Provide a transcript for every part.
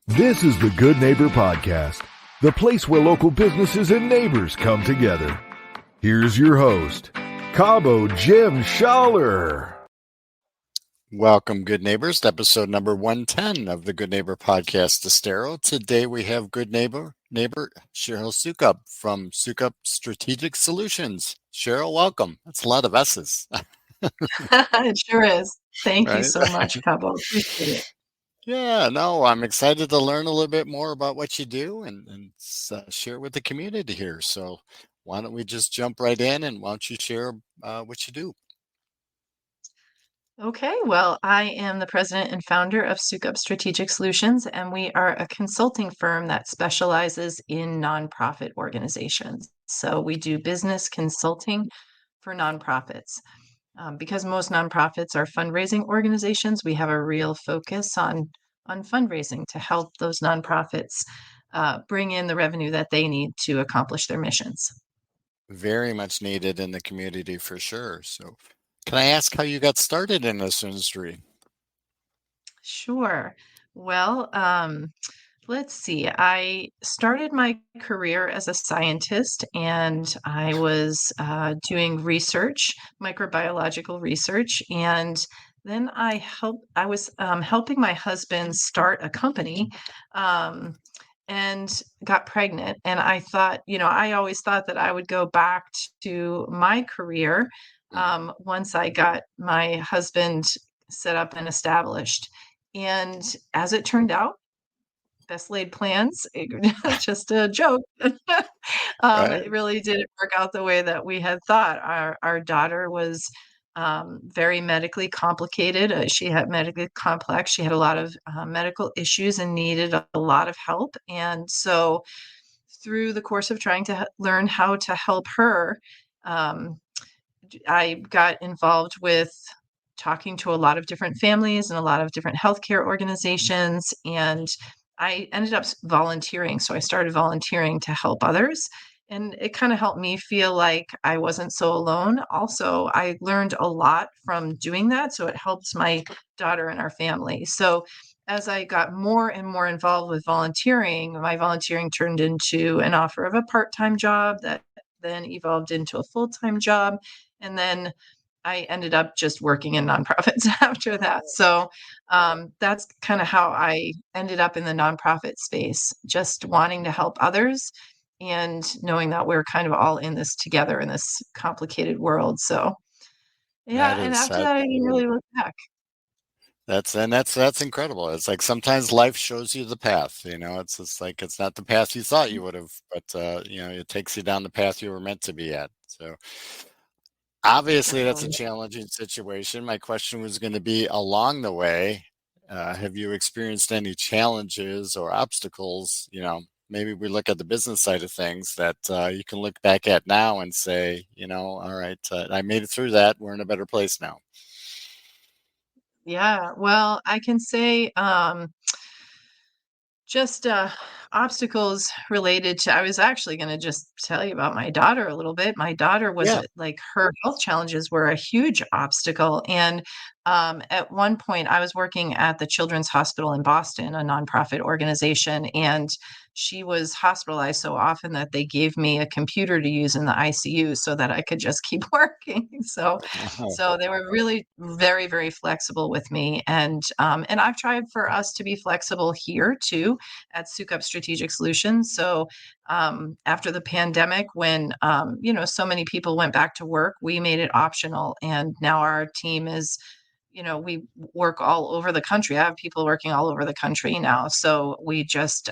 This is the Good Neighbor Podcast, the place where local businesses and neighbors come together. Here's your host, Cabo Jim Schaller. Welcome, good neighbors, to episode number 110 of the Good Neighbor Podcast, Estero. Today we have good neighbor Sheryl Soukup from Soukup Strategic Solutions. Sheryl, welcome. That's a lot of S's. It sure is. Thank you Right? so much, Cabo. Appreciate it. Yeah, no, I'm excited to learn a little bit more about what you do and share with the community here. So why don't we just jump right in, and why don't you share what you do? Okay, well, I am the president and founder of Soukup Strategic Solutions, and we are a consulting firm that specializes in nonprofit organizations. So we do business consulting for nonprofits. Because most nonprofits are fundraising organizations, we have a real focus on fundraising to help those nonprofits bring in the revenue that they need to accomplish their missions. Very much needed in the community for sure. So can I ask how you got started in this industry? Sure. Well, let's see. I started my career as a scientist, and I was doing research, microbiological research, and then I was helping my husband start a company, and got pregnant. And I thought, I always thought that I would go back to my career once I got my husband set up and established. And as it turned out, best laid plans, just a joke. Right? It really didn't work out the way that we had thought. Our daughter was very medically complicated. She had medically complex. She had a lot of medical issues and needed a lot of help. And so, through the course of trying to learn how to help her, um, I got involved with talking to a lot of different families and a lot of different healthcare organizations. And I ended up volunteering. So I started volunteering to help others. And it kind of helped me feel like I wasn't so alone. Also, I learned a lot from doing that. So it helps my daughter and our family. So as I got more and more involved with volunteering, my volunteering turned into an offer of a part-time job that then evolved into a full-time job. And then I ended up just working in nonprofits after that. So that's kind of how I ended up in the nonprofit space, just wanting to help others and knowing that we're kind of all in this together in this complicated world. So yeah, That and is after that, I didn't really look back. that's incredible. It's like sometimes life shows you the path. It's just like it's not the path you thought you would have, but it takes you down the path you were meant to be at. So obviously, that's a Definitely. challenging situation. My question was going to be along the way, have you experienced any challenges or obstacles? Maybe we look at the business side of things that you can look back at now and say, all right, I made it through that. We're in a better place now. Yeah. Well, I can say just obstacles related to, I was actually going to just tell you about my daughter a little bit. My daughter was Yeah. like, her health challenges were a huge obstacle. And at one point, I was working at the Children's Hospital in Boston, a nonprofit organization, and she was hospitalized so often that they gave me a computer to use in the ICU so that I could just keep working. So they were really very, very flexible with me. And I've tried for us to be flexible here too at Soukup Strategic Solutions. So after the pandemic, when so many people went back to work, we made it optional, and now our team is, we work all over the country. I have people working all over the country now, so we just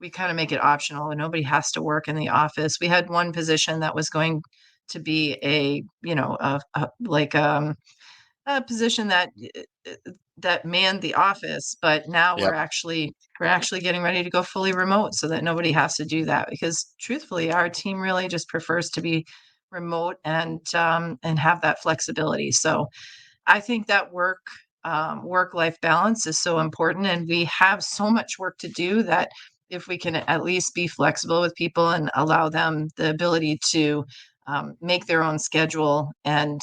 we kind of make it optional, and nobody has to work in the office. We had one position that was going to be a position that manned the office, but now we're Yep. actually getting ready to go fully remote so that nobody has to do that, because truthfully, our team really just prefers to be remote and have that flexibility. So I think that work-life balance is so important, and we have so much work to do that if we can at least be flexible with people and allow them the ability to make their own schedule and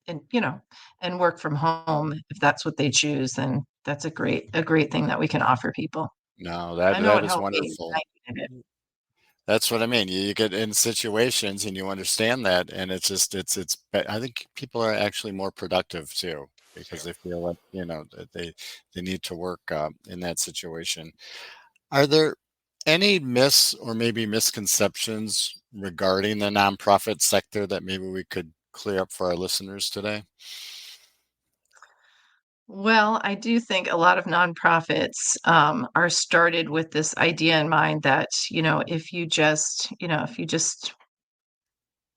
and work from home if that's what they choose, then that's a great thing that we can offer people. No, I know that it is helped me when wonderful. I needed it. That's what I mean. You get in situations and you understand that, and it's just I think people are actually more productive too because they feel like that they need to work in that situation. Are there any myths or maybe misconceptions regarding the nonprofit sector that maybe we could clear up for our listeners today? Well, I do think a lot of nonprofits are started with this idea in mind that, if you just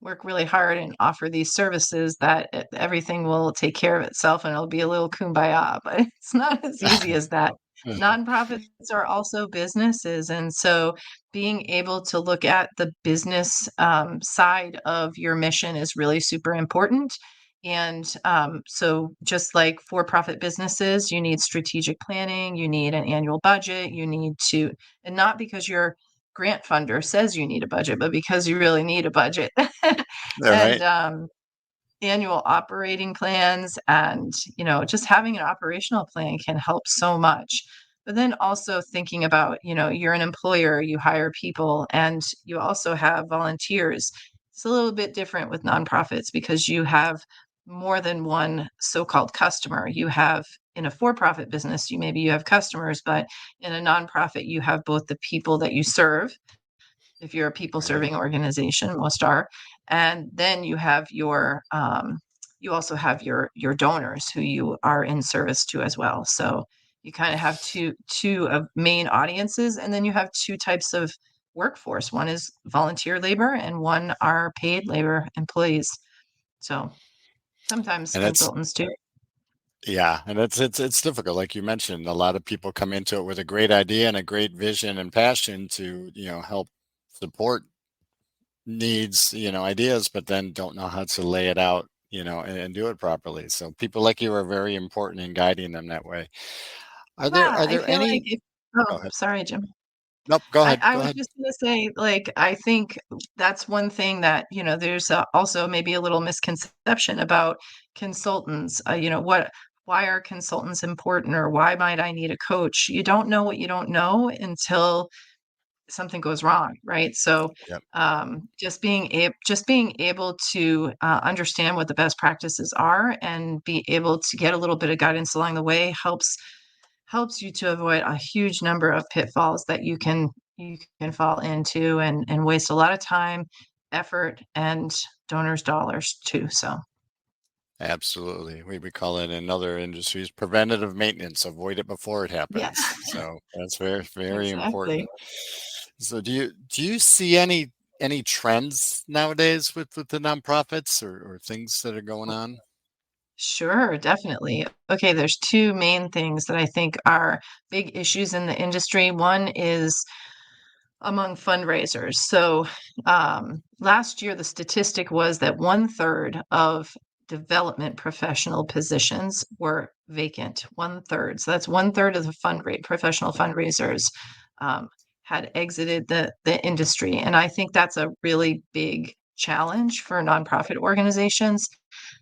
work really hard and offer these services, that everything will take care of itself and it'll be a little kumbaya. But it's not as easy as that. Nonprofits are also businesses. And so being able to look at the business side of your mission is really super important. And so, just like for profit businesses, you need strategic planning, you need an annual budget, and not because your grant funder says you need a budget, but because you really need a budget. All And right. annual operating plans, and just having an operational plan can help so much. But then also thinking about, you're an employer, you hire people, and you also have volunteers. It's a little bit different with nonprofits because you have more than one so-called customer. You have in a for-profit business, you have customers, but in a nonprofit, you have both the people that you serve, if you're a people Right. serving organization, most are. And then you also have your donors who you are in service to as well. So you kind of have two of main audiences, and then you have two types of workforce. One is volunteer labor, and one are paid labor employees. So sometimes And it's consultants too. Yeah, and it's difficult. Like you mentioned, a lot of people come into it with a great idea and a great vision and passion to, help support needs, ideas, but then don't know how to lay it out, and do it properly. So people like you are very important in guiding them that way. Yeah, Are I there feel like any? if, Go oh, ahead. sorry, Jim. Nope. Go I, ahead. I Go was ahead. just going to say, like, I think that's one thing that, there's also maybe a little misconception about consultants. Why are consultants important, or why might I need a coach? You don't know what you don't know until something goes wrong, right? So, Yep. just being able to understand what the best practices are and be able to get a little bit of guidance along the way helps you to avoid a huge number of pitfalls that you can fall into, and waste a lot of time, effort, and donors' dollars too. So Absolutely. We call it in other industries preventative maintenance. Avoid it before it yeah, happens. So that's very, very exactly. important. So do you see any trends nowadays with the nonprofits or things that are going on? Sure, definitely. Okay, there's two main things that I think are big issues in the industry. One is among fundraisers. So last year, the statistic was that 1/3 of development professional positions were vacant. 1/3. So that's 1/3 of the professional fundraisers um, had exited the industry. And I think that's a really big challenge for nonprofit organizations.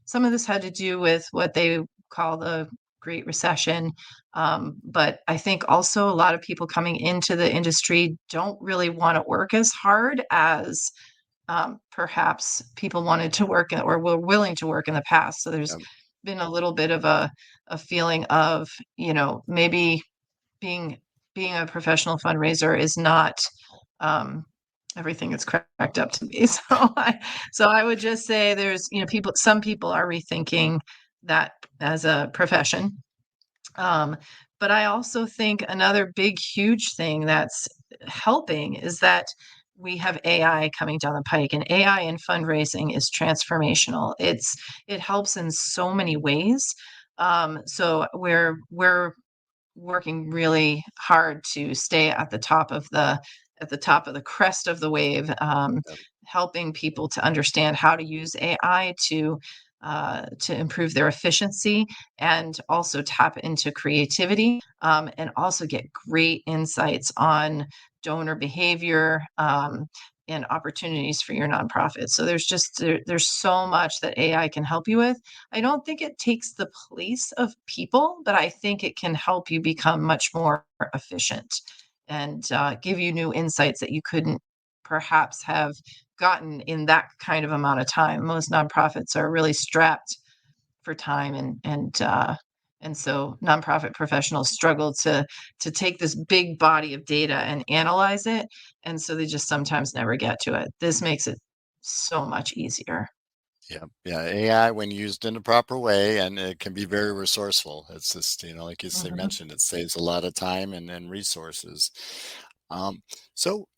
Some of this had to do with what they call the Great Recession. But I think also a lot of people coming into the industry don't really want to work as hard as perhaps people wanted to work or were willing to work in the past. So there's Um, been a little bit of a feeling of, maybe being being a professional fundraiser is not um, everything it's cracked up to be. So I would just say there's, some people are rethinking that as a profession. Um, but I also think another big, huge thing that's helping is that we have AI coming down the pike, and AI in fundraising is transformational. It helps in so many ways. So we're working really hard to stay at the top of the crest of the wave, helping people to understand how to use AI to improve their efficiency, and also tap into creativity, and also get great insights on donor behavior, and opportunities for your nonprofit. So there's so much that AI can help you with. I don't think it takes the place of people, but I think it can help you become much more efficient and give you new insights that you couldn't perhaps have gotten in that kind of amount of time. Most nonprofits are really strapped for time, and so nonprofit professionals struggle to take this big body of data and analyze it, and so they just sometimes never get to it. This makes it so much easier. Yeah, yeah. AI, when used in a proper way, and it can be very resourceful. It's just, like you say, Mhm. mentioned, it saves a lot of time and resources. Um, so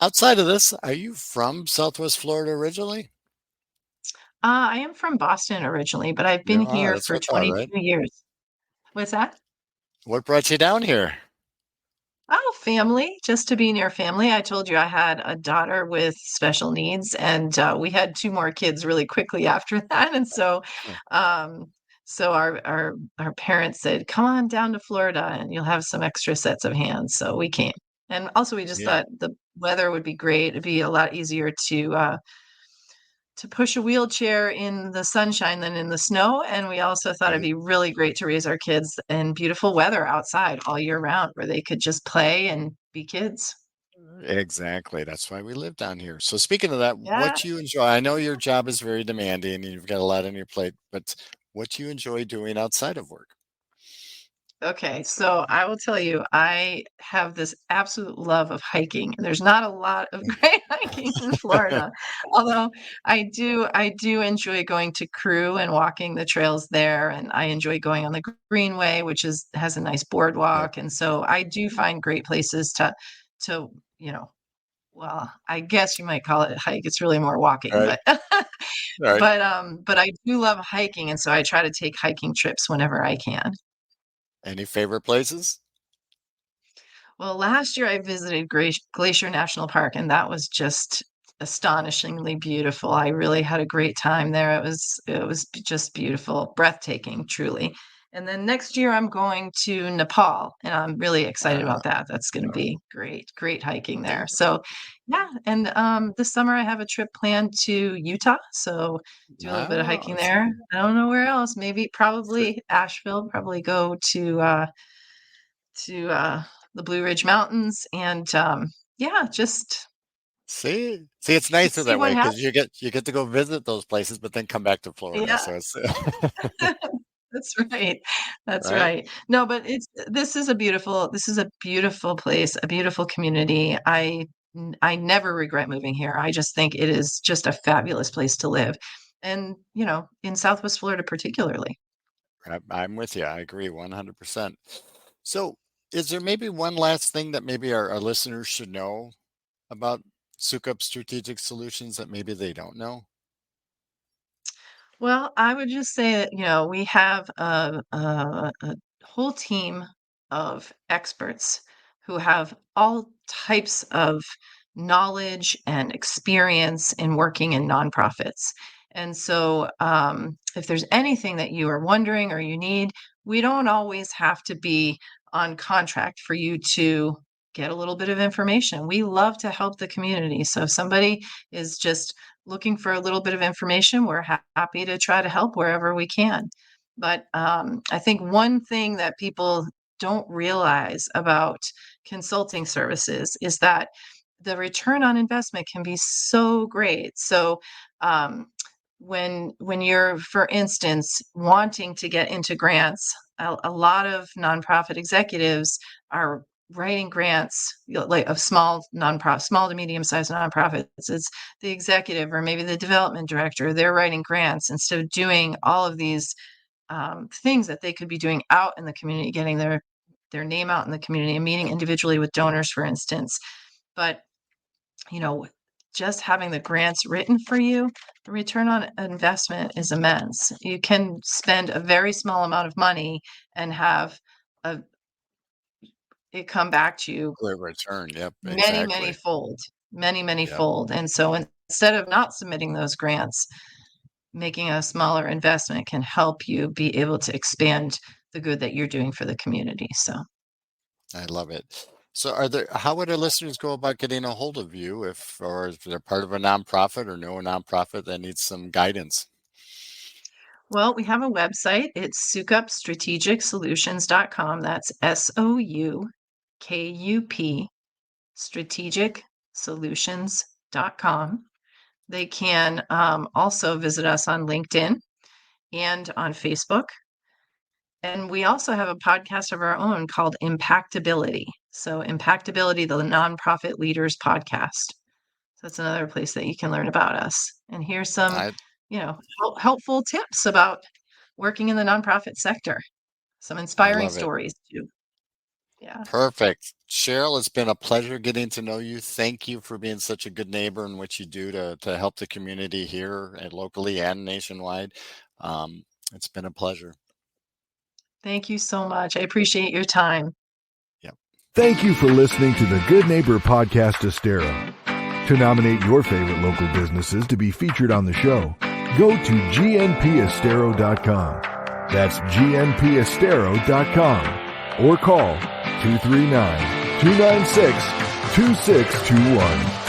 outside of this, are you from Southwest Florida originally? I am from Boston originally, but I've been Yeah, here that's for what I thought, right? 22 years. What's that? What brought you down here? Oh, family, just to be near family. I told you I had a daughter with special needs, and we had two more kids really quickly after that. And Huh. um, so our parents said, "Come on down to Florida, and you'll have some extra sets of hands." So we came, and also we just Yeah, thought the weather would be great. It'd be a lot easier to push a wheelchair in the sunshine than in the snow. And we also thought it'd right. be really great to raise our kids in beautiful weather outside all year round where they could just play and be kids. Exactly. That's why we live down here. So speaking of that, Yeah. what you enjoy, I know your job is very demanding and you've got a lot on your plate, but what you enjoy doing outside of work? Okay, so I will tell you, I have this absolute love of hiking. There's not a lot of great hiking in Florida, although I do enjoy going to Crew and walking the trails there, and I enjoy going on the Greenway, which has a nice Yep. boardwalk, and so I do find great places to you know, well, I guess you might call it a hike. It's really more All walking, right. but All right. but I do love hiking, and so I try to take hiking trips whenever I can. Any favorite places? Well, last year I visited Glacier National Park, and that was just astonishingly beautiful. I really had a great time there. It was just beautiful, breathtaking, truly. And then next year I'm going to Nepal, and I'm really excited Uh, about that. That's going to be great, great hiking there. see? So, yeah, and this summer I have a trip planned to Utah, so do a little bit of Oh, hiking there. I don't know where else. Maybe probably Asheville. Probably go to the Blue Ridge Mountains and yeah, see, it's nicer see that what way because happens. you get to go visit those places, but then come back to Florida. Yeah, So it's that's right. That's right. right. No, but this is a beautiful place, a beautiful community. I never regret moving here. I just think it is just a fabulous place to live. And, in Southwest Florida particularly. I'm with you. I agree 100%. So, is there maybe one last thing that maybe our listeners should know about Soukup Strategic Solutions that maybe they don't know? Well, I would just say that, we have a whole team of experts who have all types of knowledge and experience in working in nonprofits. And so, if there's anything that you are wondering or you need, we don't always have to be on contract for you to get a little bit of information. We love to help the community. So, if somebody is just looking for a little bit of information, we're happy to try to help wherever we can. But I think one thing that people don't realize about consulting services is that the return on investment can be so great. So um, when you're, for instance, wanting to get into grants, a lot of nonprofit executives are writing grants, like of small to medium sized nonprofits. It's the executive or maybe the development director. They're writing grants instead of doing all of these things that they could be doing out in the community, getting their name out in the community and meeting individually with donors, for instance. But you know, just having the grants written for you, the return on investment is immense. You can spend a very small amount of money and have a, it come back to you Great return. Yep, many, many exactly. fold, many, many Yep, fold. And so instead of not submitting those grants, making a smaller investment can help you be able to expand the good that you're doing for the community. So, I love it. So how would our listeners go about getting a hold of you or if they're part of a nonprofit or know a nonprofit that needs some guidance? Well, we have a website. It's soukupstrategicsolutions.com. That's SOUKUP strategicsolutions.com. They can also visit us on LinkedIn and on Facebook. And we also have a podcast of our own called Impactability. So Impactability, the Nonprofit Leaders Podcast. So that's another place that you can learn about us and hear some, I helpful tips about working in the nonprofit sector. Some I inspiring love it. stories too. Yeah. Perfect. Cheryl, it's been a pleasure getting to know you. Thank you for being such a good neighbor and what you do to help the community here and locally and nationwide. It's been a pleasure. Thank you so much. I appreciate your time. Yep. Thank you for listening to the Good Neighbor Podcast Estero. To nominate your favorite local businesses to be featured on the show, go to gnpestero.com. That's gnpestero.com or call 239-296-2621.